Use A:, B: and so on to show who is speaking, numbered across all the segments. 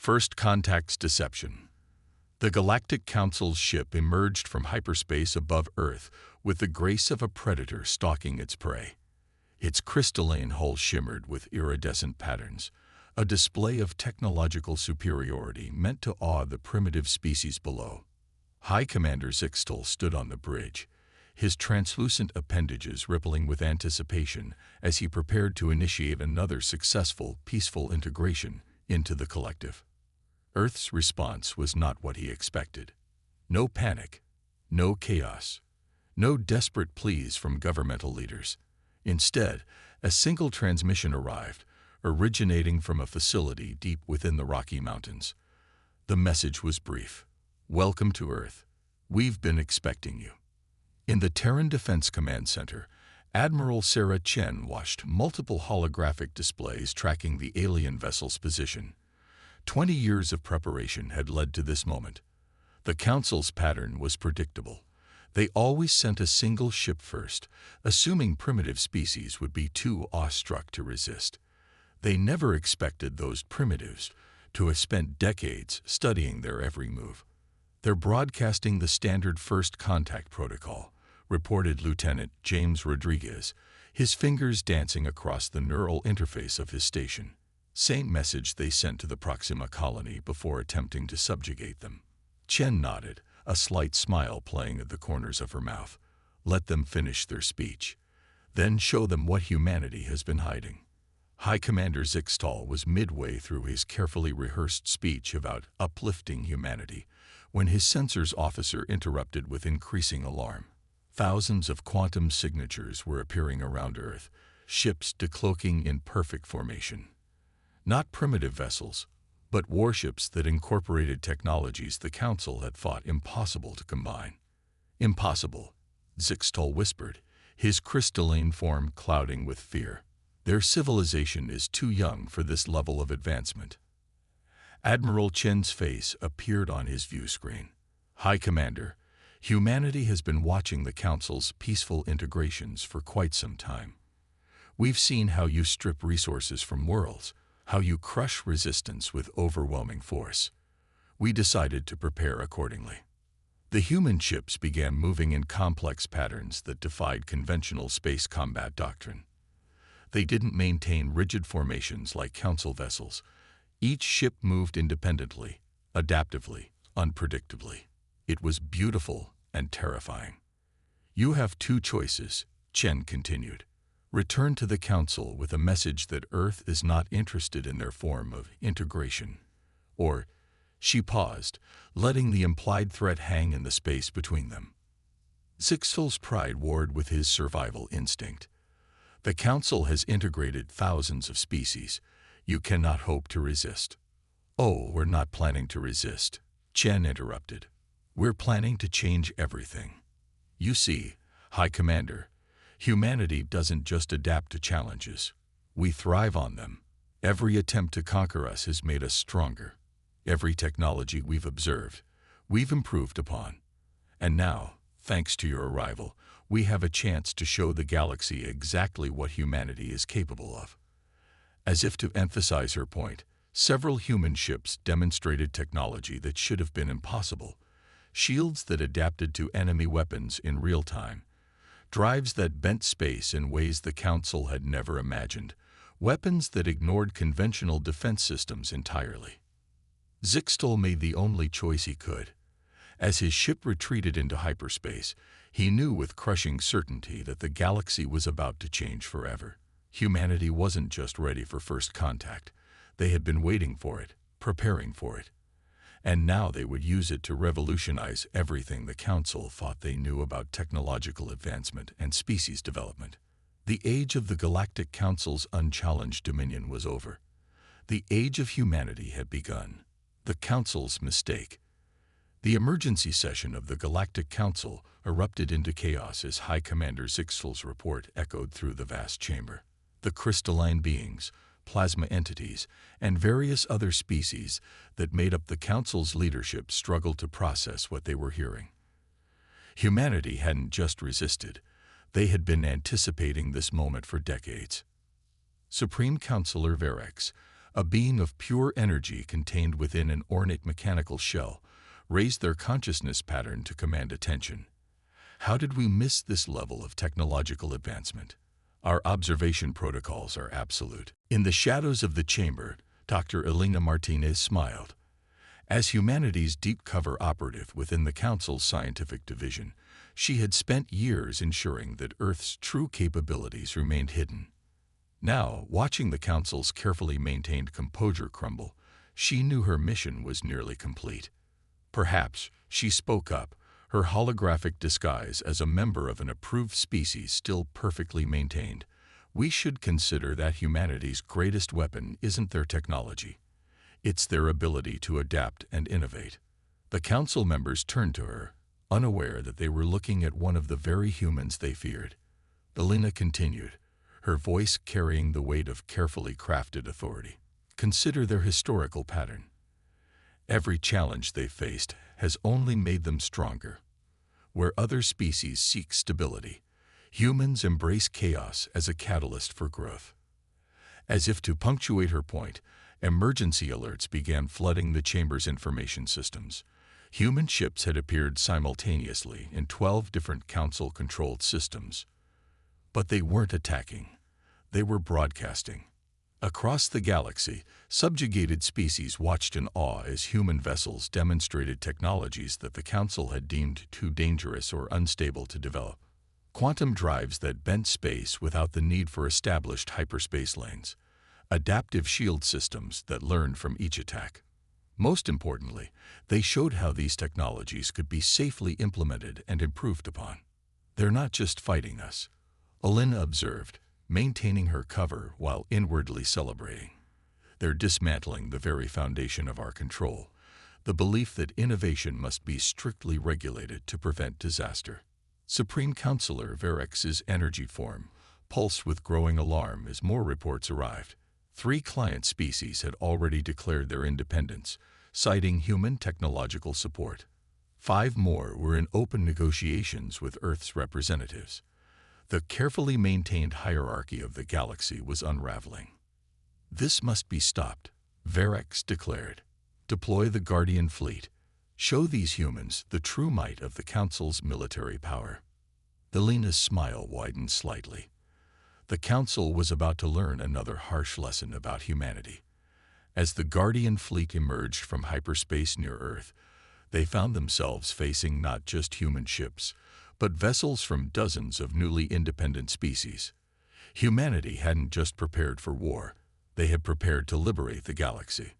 A: First Contact's Deception. The Galactic Council's ship emerged from hyperspace above Earth with the grace of a predator stalking its prey. Its crystalline hull shimmered with iridescent patterns, a display of technological superiority meant to awe the primitive species below. High Commander Zixtal stood on the bridge, his translucent appendages rippling with anticipation as he prepared to initiate another successful, peaceful integration into the collective. Earth's response was not what he expected. No panic, no chaos, no desperate pleas from governmental leaders. Instead, a single transmission arrived, originating from a facility deep within the Rocky Mountains. The message was brief. Welcome to Earth. We've been expecting you. In the Terran Defense Command Center, Admiral Sarah Chen watched multiple holographic displays tracking the alien vessel's position. 20 years of preparation had led to this moment. The Council's pattern was predictable. They always sent a single ship first, assuming primitive species would be too awestruck to resist. They never expected those primitives to have spent decades studying their every move. They're broadcasting the standard First Contact protocol, reported Lieutenant James Rodriguez, his fingers dancing across the neural interface of his station. Same message they sent to the Proxima colony before attempting to subjugate them. Chen nodded, a slight smile playing at the corners of her mouth. Let them finish their speech. Then show them what humanity has been hiding. High Commander Zixtal was midway through his carefully rehearsed speech about uplifting humanity when his sensors officer interrupted with increasing alarm. Thousands of quantum signatures were appearing around Earth, ships decloaking in perfect formation. Not primitive vessels, but warships that incorporated technologies the Council had thought impossible to combine. Impossible, Zixtal whispered, his crystalline form clouding with fear. Their civilization is too young for this level of advancement. Admiral Chen's face appeared on his view screen. High Commander, humanity has been watching the Council's peaceful integrations for quite some time. We've seen how you strip resources from worlds, how you crush resistance with overwhelming force. We decided to prepare accordingly. The human ships began moving in complex patterns that defied conventional space combat doctrine. They didn't maintain rigid formations like Council vessels. Each ship moved independently, adaptively, unpredictably. It was beautiful and terrifying. You have two choices, Chen continued. Return to the Council with a message that Earth is not interested in their form of integration. Or, she paused, letting the implied threat hang in the space between them. Zixtal's pride warred with his survival instinct. The Council has integrated thousands of species. You cannot hope to resist. Oh, we're not planning to resist, Chen interrupted. We're planning to change everything. You see, High Commander, humanity doesn't just adapt to challenges. We thrive on them. Every attempt to conquer us has made us stronger. Every technology we've observed, we've improved upon. And now, thanks to your arrival, we have a chance to show the galaxy exactly what humanity is capable of. As if to emphasize her point, several human ships demonstrated technology that should have been impossible. Shields that adapted to enemy weapons in real time. Drives that bent space in ways the Council had never imagined. Weapons that ignored conventional defense systems entirely. Zixtal made the only choice he could. As his ship retreated into hyperspace, he knew with crushing certainty that the galaxy was about to change forever. Humanity wasn't just ready for first contact. They had been waiting for it, preparing for it. And now they would use it to revolutionize everything the Council thought they knew about technological advancement and species development. The age of the Galactic Council's unchallenged dominion was over. The age of humanity had begun. The Council's mistake. The emergency session of the Galactic Council erupted into chaos as High Commander Zixtal's report echoed through the vast chamber. The crystalline beings, plasma entities, and various other species that made up the Council's leadership struggled to process what they were hearing. Humanity hadn't just resisted. They had been anticipating this moment for decades. Supreme Counselor Verex, a being of pure energy contained within an ornate mechanical shell, raised their consciousness pattern to command attention. How did we miss this level of technological advancement? Our observation protocols are absolute. In the shadows of the chamber, Dr. Elena Martinez smiled. As humanity's deep cover operative within the Council's scientific division, she had spent years ensuring that Earth's true capabilities remained hidden. Now, watching the Council's carefully maintained composure crumble, she knew her mission was nearly complete. Perhaps, she spoke up, her holographic disguise as a member of an approved species still perfectly maintained. We should consider that humanity's greatest weapon isn't their technology. It's their ability to adapt and innovate. The Council members turned to her, unaware that they were looking at one of the very humans they feared. Elena continued, her voice carrying the weight of carefully crafted authority. Consider their historical pattern. Every challenge they faced has only made them stronger. Where other species seek stability, humans embrace chaos as a catalyst for growth. As if to punctuate her point, emergency alerts began flooding the chamber's information systems. Human ships had appeared simultaneously in 12 different Council-controlled systems. But they weren't attacking. They were broadcasting. Across the galaxy, subjugated species watched in awe as human vessels demonstrated technologies that the Council had deemed too dangerous or unstable to develop. Quantum drives that bent space without the need for established hyperspace lanes. Adaptive shield systems that learned from each attack. Most importantly, they showed how these technologies could be safely implemented and improved upon. They're not just fighting us, Elena observed, maintaining her cover while inwardly celebrating. They're dismantling the very foundation of our control, the belief that innovation must be strictly regulated to prevent disaster. Supreme Counselor Varex's energy form pulsed with growing alarm as more reports arrived. 3 client species had already declared their independence, citing human technological support. 5 more were in open negotiations with Earth's representatives. The carefully maintained hierarchy of the galaxy was unraveling. This must be stopped, Varex declared. Deploy the Guardian fleet. Show these humans the true might of the Council's military power. Elena's smile widened slightly. The Council was about to learn another harsh lesson about humanity. As the Guardian fleet emerged from hyperspace near Earth, they found themselves facing not just human ships, but vessels from dozens of newly independent species. Humanity hadn't just prepared for war, they had prepared to liberate the galaxy.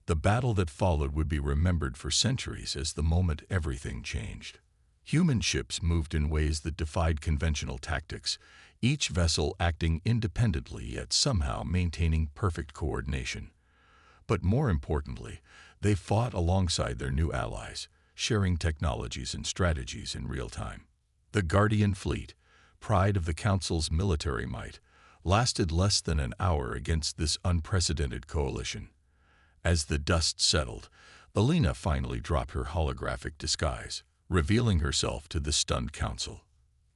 A: The battle that followed would be remembered for centuries as the moment everything changed. Human ships moved in ways that defied conventional tactics, each vessel acting independently yet somehow maintaining perfect coordination. But more importantly, they fought alongside their new allies, sharing technologies and strategies in real time. The Guardian fleet, pride of the Council's military might, lasted less than an hour against this unprecedented coalition. As the dust settled, Elena finally dropped her holographic disguise, revealing herself to the stunned Council.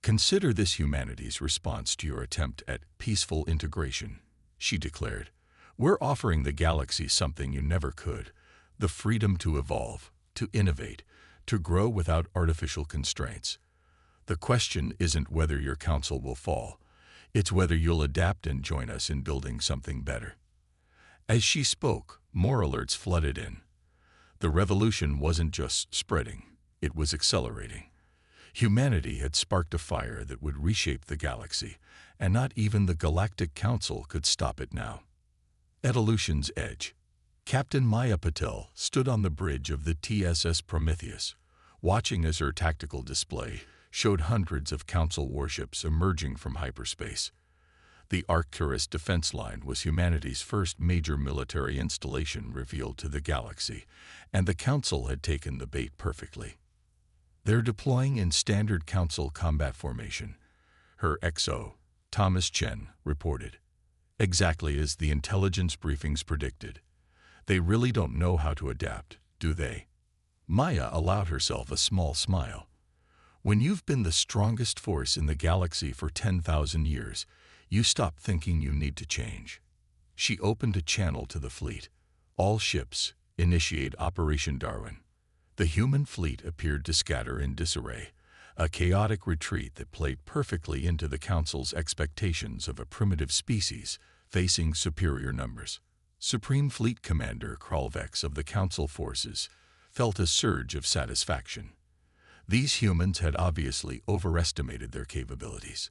A: Consider this humanity's response to your attempt at peaceful integration, she declared. We're offering the galaxy something you never could, the freedom to evolve, to innovate, to grow without artificial constraints. The question isn't whether your Council will fall, it's whether you'll adapt and join us in building something better. As she spoke, more alerts flooded in. The revolution wasn't just spreading, it was accelerating. Humanity had sparked a fire that would reshape the galaxy, and not even the Galactic Council could stop it now. At Aleutian's edge, Captain Maya Patel stood on the bridge of the TSS Prometheus, watching as her tactical display showed hundreds of Council warships emerging from hyperspace. The Arcturus defense line was humanity's first major military installation revealed to the galaxy, and the Council had taken the bait perfectly. They're deploying in standard Council combat formation, her XO, Thomas Chen, reported. Exactly as the intelligence briefings predicted. They really don't know how to adapt, do they? Maya allowed herself a small smile. When you've been the strongest force in the galaxy for 10,000 years, you stop thinking you need to change. She opened a channel to the fleet. All ships, initiate Operation Darwin. The human fleet appeared to scatter in disarray, a chaotic retreat that played perfectly into the Council's expectations of a primitive species facing superior numbers. Supreme Fleet Commander Kralvex of the Council forces felt a surge of satisfaction. These humans had obviously overestimated their capabilities.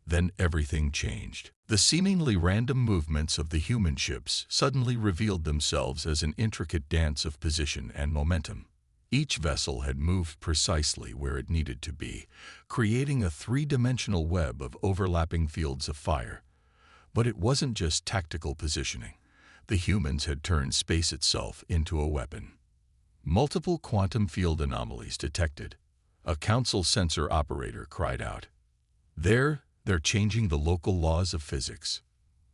A: Then everything changed. The seemingly random movements of the human ships suddenly revealed themselves as an intricate dance of position and momentum. Each vessel had moved precisely where it needed to be, creating a three-dimensional web of overlapping fields of fire. But it wasn't just tactical positioning. The humans had turned space itself into a weapon. Multiple quantum field anomalies detected. A Council sensor operator cried out. They're changing the local laws of physics.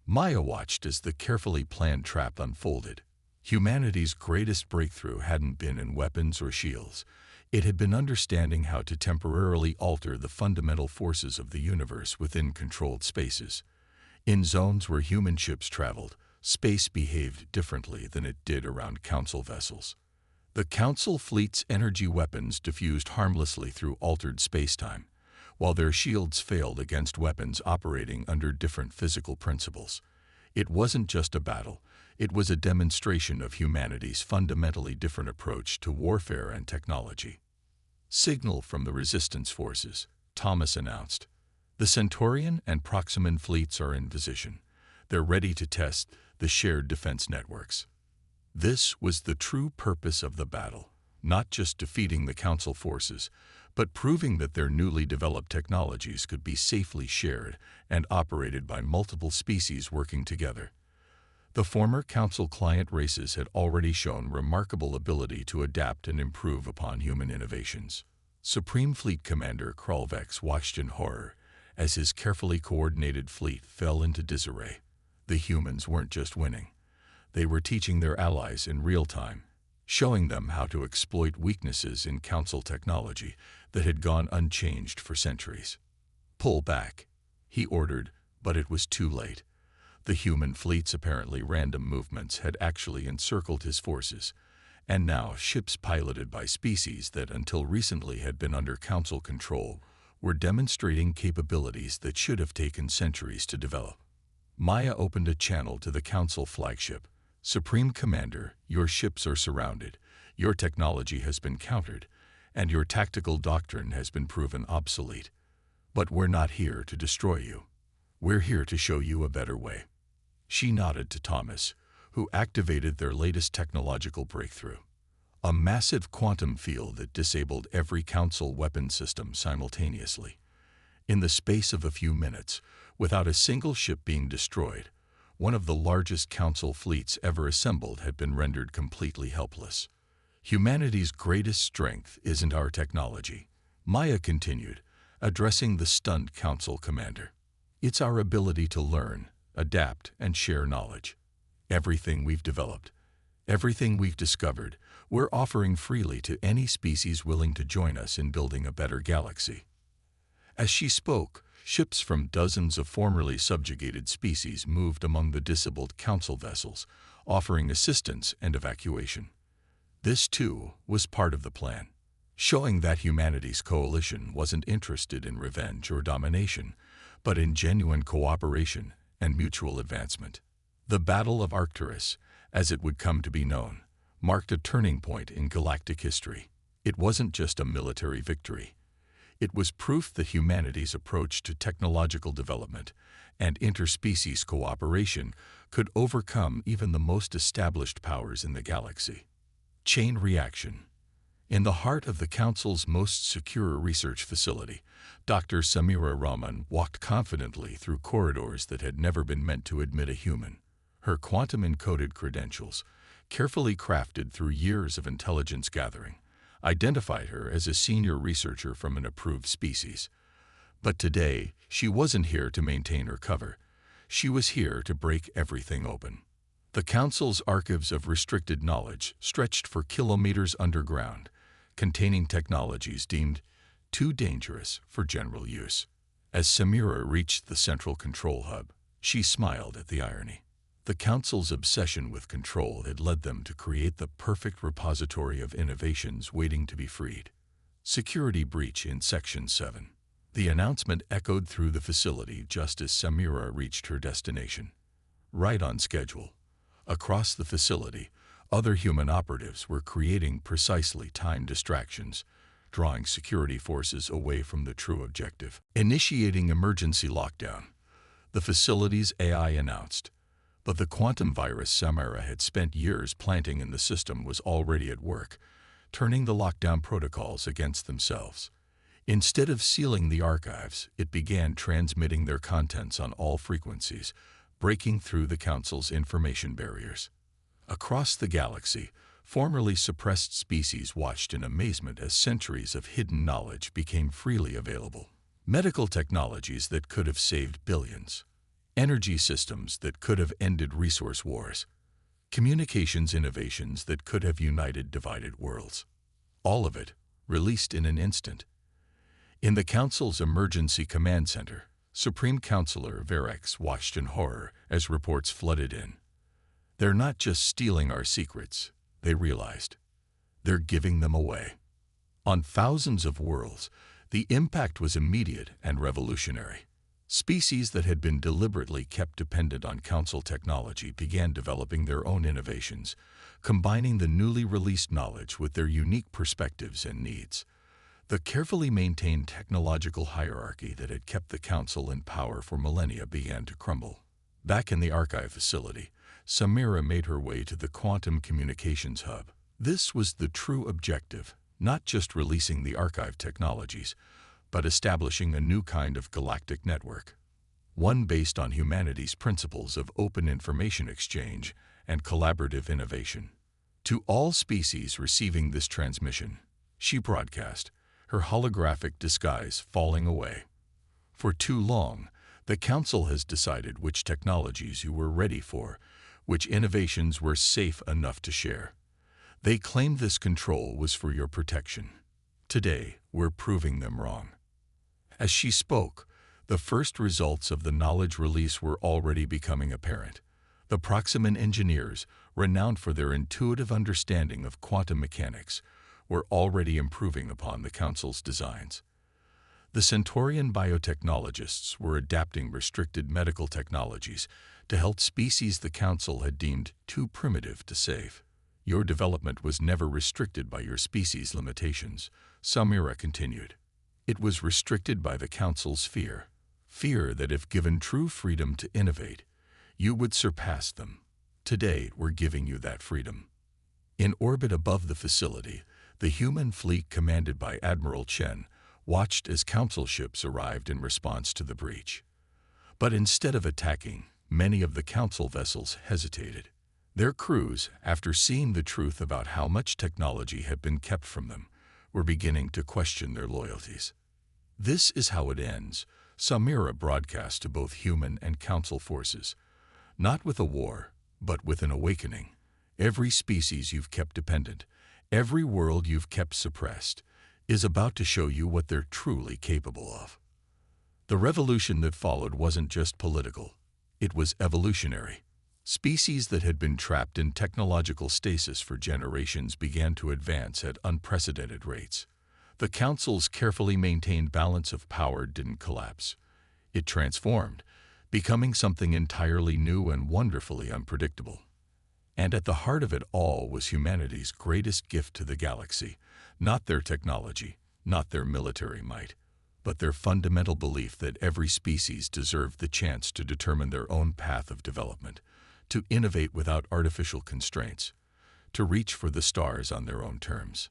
A: Maya watched as the carefully planned trap unfolded. Humanity's greatest breakthrough hadn't been in weapons or shields. It had been understanding how to temporarily alter the fundamental forces of the universe within controlled spaces. In zones where human ships traveled, space behaved differently than it did around Council vessels. The Council fleet's energy weapons diffused harmlessly through altered spacetime, while their shields failed against weapons operating under different physical principles. It wasn't just a battle, it was a demonstration of humanity's fundamentally different approach to warfare and technology. Signal from the resistance forces, Thomas announced. The Centaurian and Proximan fleets are in position. They're ready to test the shared defense networks. This was the true purpose of the battle, not just defeating the Council forces, but proving that their newly developed technologies could be safely shared and operated by multiple species working together. The former Council client races had already shown remarkable ability to adapt and improve upon human innovations. Supreme Fleet Commander Kralvex watched in horror as his carefully coordinated fleet fell into disarray. The humans weren't just winning. They were teaching their allies in real time, showing them how to exploit weaknesses in Council technology that had gone unchanged for centuries. Pull back, he ordered, but it was too late. The human fleet's apparently random movements had actually encircled his forces, and now ships piloted by species that until recently had been under Council control were demonstrating capabilities that should have taken centuries to develop. Maya opened a channel to the Council flagship. Supreme Commander, your ships are surrounded, your technology has been countered, and your tactical doctrine has been proven obsolete. But we're not here to destroy you. We're here to show you a better way. She nodded to Thomas, who activated their latest technological breakthrough. A massive quantum field that disabled every Council weapon system simultaneously. In the space of a few minutes, without a single ship being destroyed, one of the largest Council fleets ever assembled had been rendered completely helpless. Humanity's greatest strength isn't our technology, Maya continued, addressing the stunned Council commander. It's our ability to learn, adapt, and share knowledge. Everything we've developed, everything we've discovered, we're offering freely to any species willing to join us in building a better galaxy. As she spoke, ships from dozens of formerly subjugated species moved among the disabled Council vessels, offering assistance and evacuation. This, too, was part of the plan, showing that humanity's coalition wasn't interested in revenge or domination, but in genuine cooperation and mutual advancement. The Battle of Arcturus, as it would come to be known, marked a turning point in galactic history. It wasn't just a military victory. It was proof that humanity's approach to technological development and interspecies cooperation could overcome even the most established powers in the galaxy. Chain reaction. In the heart of the Council's most secure research facility, Dr. Samira Rahman walked confidently through corridors that had never been meant to admit a human. Her quantum-encoded credentials, carefully crafted through years of intelligence gathering, identified her as a senior researcher from an approved species. But today, she wasn't here to maintain her cover. She was here to break everything open. The Council's archives of restricted knowledge stretched for kilometers underground, containing technologies deemed too dangerous for general use. As Samira reached the central control hub, she smiled at the irony. The Council's obsession with control had led them to create the perfect repository of innovations waiting to be freed. Security breach in Section 7. The announcement echoed through the facility just as Samira reached her destination. Right on schedule. Across the facility, other human operatives were creating precisely timed distractions, drawing security forces away from the true objective. Initiating emergency lockdown, the facility's AI announced. But the quantum virus Samira had spent years planting in the system was already at work, turning the lockdown protocols against themselves. Instead of sealing the archives, it began transmitting their contents on all frequencies, breaking through the Council's information barriers. Across the galaxy, formerly suppressed species watched in amazement as centuries of hidden knowledge became freely available. Medical technologies that could have saved billions. Energy systems that could have ended resource wars. Communications innovations that could have united divided worlds. All of it released in an instant. In the Council's Emergency Command Center, Supreme Counselor Verex watched in horror as reports flooded in. They're not just stealing our secrets, they realized. They're giving them away. On thousands of worlds, the impact was immediate and revolutionary. Species that had been deliberately kept dependent on Council technology began developing their own innovations, combining the newly released knowledge with their unique perspectives and needs. The carefully maintained technological hierarchy that had kept the Council in power for millennia began to crumble. Back in the archive facility, Samira made her way to the Quantum Communications Hub. This was the true objective, not just releasing the archive technologies, but establishing a new kind of galactic network, one based on humanity's principles of open information exchange and collaborative innovation. To all species receiving this transmission, she broadcast, her holographic disguise falling away. For too long, the Council has decided which technologies you were ready for, which innovations were safe enough to share. They claimed this control was for your protection. Today, we're proving them wrong. As she spoke, the first results of the knowledge release were already becoming apparent. The Proximan engineers, renowned for their intuitive understanding of quantum mechanics, were already improving upon the Council's designs. The Centaurian biotechnologists were adapting restricted medical technologies to help species the Council had deemed too primitive to save. Your development was never restricted by your species' limitations, Samira continued. It was restricted by the Council's fear. Fear that if given true freedom to innovate, you would surpass them. Today, we're giving you that freedom. In orbit above the facility, the human fleet commanded by Admiral Chen watched as Council ships arrived in response to the breach. But instead of attacking, many of the Council vessels hesitated. Their crews, after seeing the truth about how much technology had been kept from them, were beginning to question their loyalties. This is how it ends, Samira broadcast to both human and Council forces. Not with a war, but with an awakening. Every species you've kept dependent, every world you've kept suppressed, is about to show you what they're truly capable of. The revolution that followed wasn't just political, it was evolutionary. Species that had been trapped in technological stasis for generations began to advance at unprecedented rates. The Council's carefully maintained balance of power didn't collapse. It transformed, becoming something entirely new and wonderfully unpredictable. And at the heart of it all was humanity's greatest gift to the galaxy, not their technology, not their military might, but their fundamental belief that every species deserved the chance to determine their own path of development, to innovate without artificial constraints, to reach for the stars on their own terms.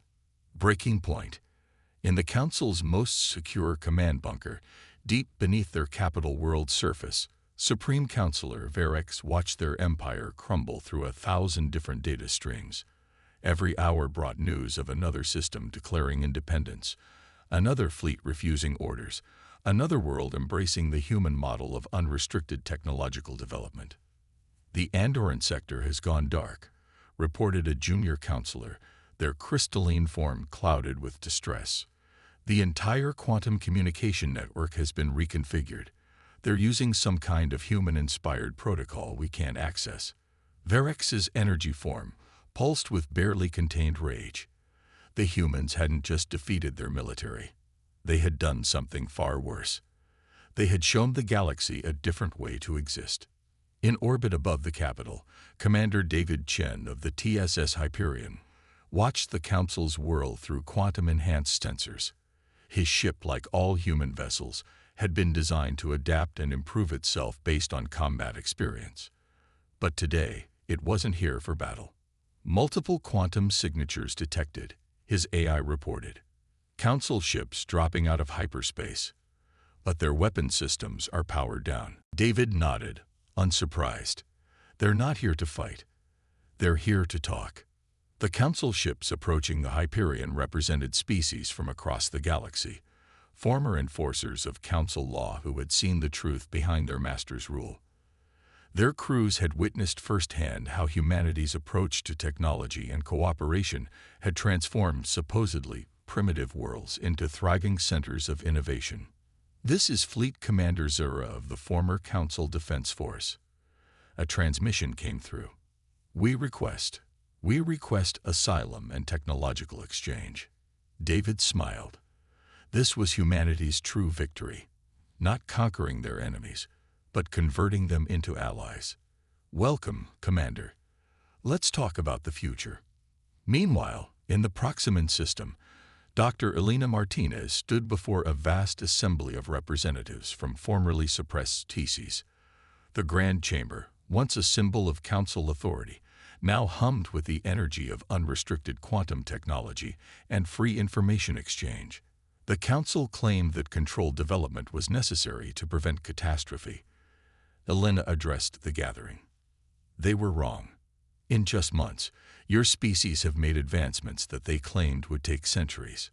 A: Breaking point. In the Council's most secure command bunker, deep beneath their capital world's surface, Supreme Counselor Verex watched their empire crumble through 1,000 different data streams. Every hour brought news of another system declaring independence, another fleet refusing orders, another world embracing the human model of unrestricted technological development. The Andoran sector has gone dark, reported a junior counselor, their crystalline form clouded with distress. The entire quantum communication network has been reconfigured. They're using some kind of human-inspired protocol we can't access. Verex's energy form pulsed with barely contained rage. The humans hadn't just defeated their military. They had done something far worse. They had shown the galaxy a different way to exist. In orbit above the capital, Commander David Chen of the TSS Hyperion watched the Council's whirl through quantum-enhanced sensors. His ship, like all human vessels, had been designed to adapt and improve itself based on combat experience. But today, it wasn't here for battle. Multiple quantum signatures detected, his AI reported. Council ships dropping out of hyperspace. But their weapon systems are powered down. David nodded, unsurprised. They're not here to fight. They're here to talk. The Council ships approaching the Hyperion represented species from across the galaxy, former enforcers of Council law who had seen the truth behind their master's rule. Their crews had witnessed firsthand how humanity's approach to technology and cooperation had transformed supposedly primitive worlds into thriving centers of innovation. This is Fleet Commander Zura of the former Council Defense Force. A transmission came through. We request asylum and technological exchange. David smiled. This was humanity's true victory, not conquering their enemies, but converting them into allies. Welcome, Commander. Let's talk about the future. Meanwhile, in the Proximan system, Dr. Elena Martinez stood before a vast assembly of representatives from formerly suppressed species. The Grand Chamber, once a symbol of Council authority, now hummed with the energy of unrestricted quantum technology and free information exchange. The Council claimed that controlled development was necessary to prevent catastrophe. Elena addressed the gathering. They were wrong. In just months, your species have made advancements that they claimed would take centuries.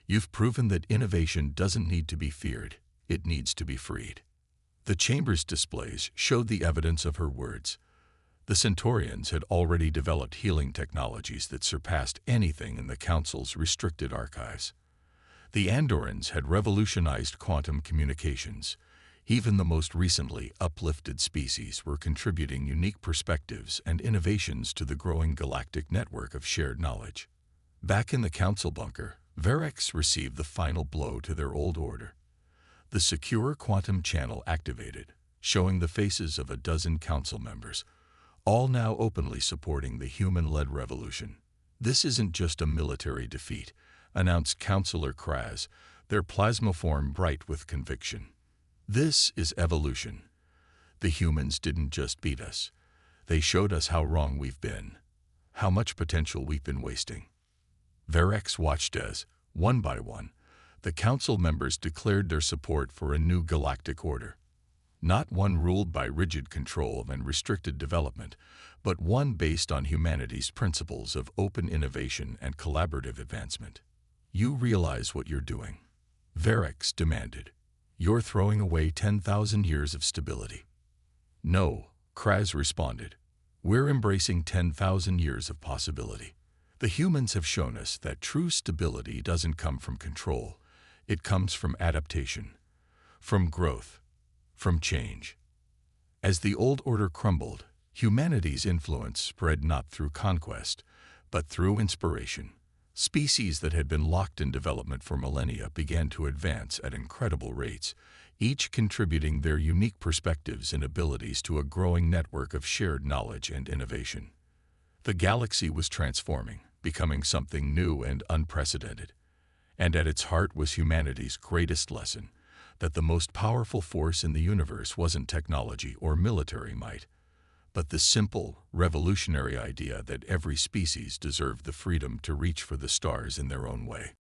A: You've proven that innovation doesn't need to be feared, it needs to be freed. The Chamber's displays showed the evidence of her words. The Centaurians had already developed healing technologies that surpassed anything in the Council's restricted archives. The Andorans had revolutionized quantum communications. Even the most recently uplifted species were contributing unique perspectives and innovations to the growing galactic network of shared knowledge. Back in the Council bunker, Verex received the final blow to their old order. The secure quantum channel activated, showing the faces of a dozen Council members, all now openly supporting the human-led revolution. This isn't just a military defeat, announced Councillor Kraz, their plasma form bright with conviction. This is evolution. The humans didn't just beat us. They showed us how wrong we've been, how much potential we've been wasting. Verex watched as, one by one, the Council members declared their support for a new galactic order. Not one ruled by rigid control and restricted development, but one based on humanity's principles of open innovation and collaborative advancement. You realize what you're doing, Verex demanded. You're throwing away 10,000 years of stability. No, Kraz responded. We're embracing 10,000 years of possibility. The humans have shown us that true stability doesn't come from control. It comes from adaptation, from growth, from change. As the old order crumbled, humanity's influence spread not through conquest, but through inspiration. Species that had been locked in development for millennia began to advance at incredible rates, each contributing their unique perspectives and abilities to a growing network of shared knowledge and innovation. The galaxy was transforming, becoming something new and unprecedented. And at its heart was humanity's greatest lesson, that the most powerful force in the universe wasn't technology or military might, but the simple, revolutionary idea that every species deserved the freedom to reach for the stars in their own way.